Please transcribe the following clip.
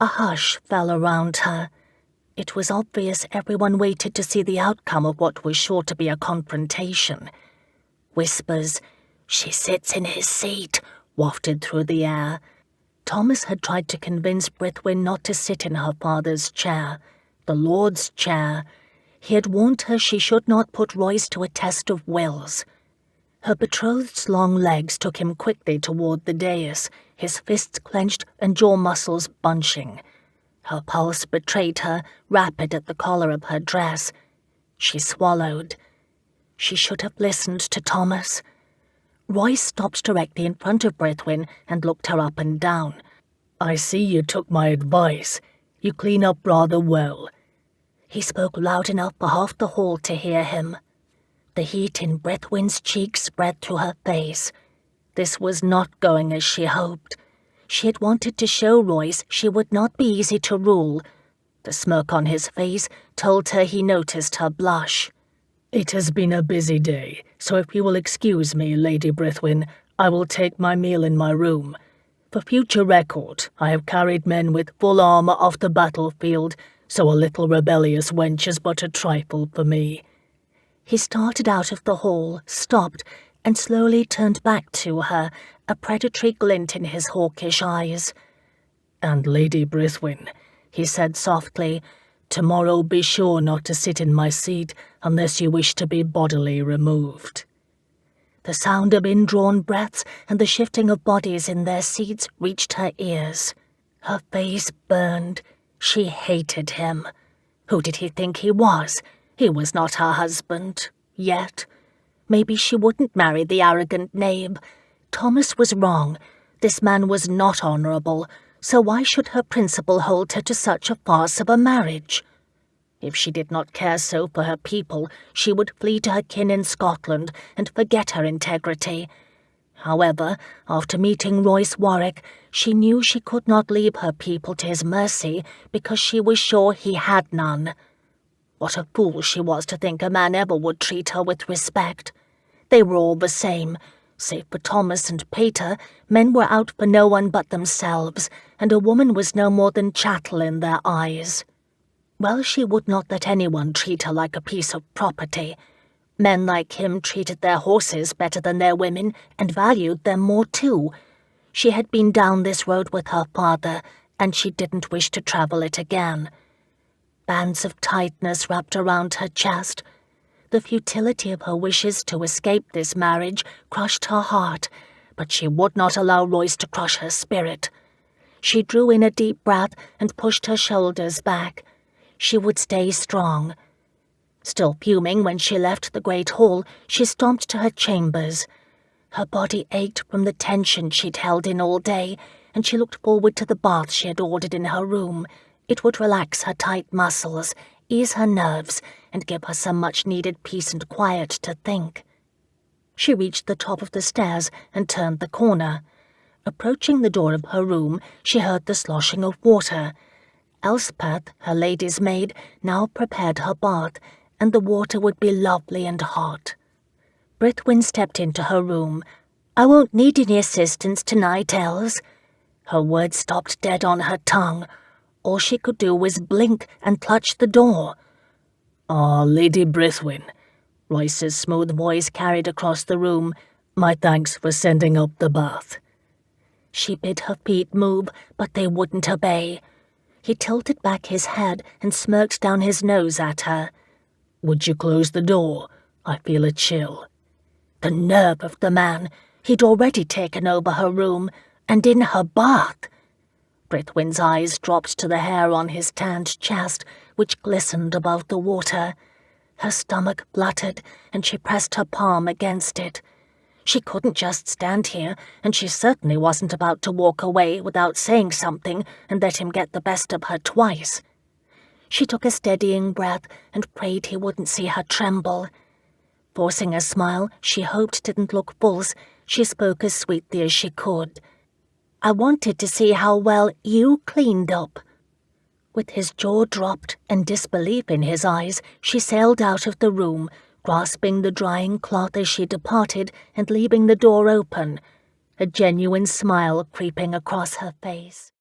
A hush fell around her. It was obvious everyone waited to see the outcome of what was sure to be a confrontation. Whispers, "She sits in his seat," wafted through the air. Thomas had tried to convince Brithwin not to sit in her father's chair, the Lord's chair. He had warned her she should not put Royce to a test of wills. Her betrothed's long legs took him quickly toward the dais, his fists clenched and jaw muscles bunching. Her pulse betrayed her, rapid at the collar of her dress. She swallowed. She should have listened to Thomas. Royce stopped directly in front of Brithwin and looked her up and down. "I see you took my advice. You clean up rather well." He spoke loud enough for half the hall to hear him. The heat in Brithwin's cheeks spread through her face. This was not going as she hoped. She had wanted to show Royce she would not be easy to rule. The smirk on his face told her he noticed her blush. "It has been a busy day, so if you will excuse me, Lady Brithwin, I will take my meal in my room. For future record, I have carried men with full armour off the battlefield, so a little rebellious wench is but a trifle for me." He started out of the hall, stopped, and slowly turned back to her, a predatory glint in his hawkish eyes. "And Lady Brithwin," he said softly, "tomorrow be sure not to sit in my seat unless you wish to be bodily removed." The sound of indrawn breaths and the shifting of bodies in their seats reached her ears. Her face burned. She hated him. Who did he think he was? He was not her husband, yet. Maybe she wouldn't marry the arrogant knave. Thomas was wrong. This man was not honourable, so why should her principle hold her to such a farce of a marriage? If she did not care so for her people, she would flee to her kin in Scotland and forget her integrity. However, after meeting Royce Warwick, she knew she could not leave her people to his mercy because she was sure he had none. What a fool she was to think a man ever would treat her with respect. They were all the same. Save for Thomas and Peter, men were out for no one but themselves, and a woman was no more than chattel in their eyes. Well, she would not let anyone treat her like a piece of property. Men like him treated their horses better than their women, and valued them more too. She had been down this road with her father, and she didn't wish to travel it again. Bands of tightness wrapped around her chest. The futility of her wishes to escape this marriage crushed her heart, but she would not allow Royce to crush her spirit. She drew in a deep breath and pushed her shoulders back. She would stay strong. Still fuming when she left the great hall, she stomped to her chambers. Her body ached from the tension she'd held in all day, and she looked forward to the bath she had ordered in her room. It would relax her tight muscles, ease her nerves, and give her some much-needed peace and quiet to think. She reached the top of the stairs and turned the corner. Approaching the door of her room, she heard the sloshing of water. Elspeth, her lady's maid, now prepared her bath, and the water would be lovely and hot. Brithwin stepped into her room. "I won't need any assistance tonight, Els." Her words stopped dead on her tongue. All she could do was blink and clutch the door. "Ah, Lady Brithwin," Royce's smooth voice carried across the room. "My thanks for sending up the bath." She bid her feet move, but they wouldn't obey. He tilted back his head and smirked down his nose at her. "Would you close the door? I feel a chill." The nerve of the man! He'd already taken over her room, and in her bath. Brithwin's eyes dropped to the hair on his tanned chest, which glistened above the water. Her stomach fluttered, and she pressed her palm against it. She couldn't just stand here, and she certainly wasn't about to walk away without saying something and let him get the best of her twice. She took a steadying breath and prayed he wouldn't see her tremble. Forcing a smile she hoped didn't look false, she spoke as sweetly as she could. "I wanted to see how well you cleaned up." With his jaw dropped and disbelief in his eyes, she sailed out of the room, grasping the drying cloth as she departed and leaving the door open, a genuine smile creeping across her face.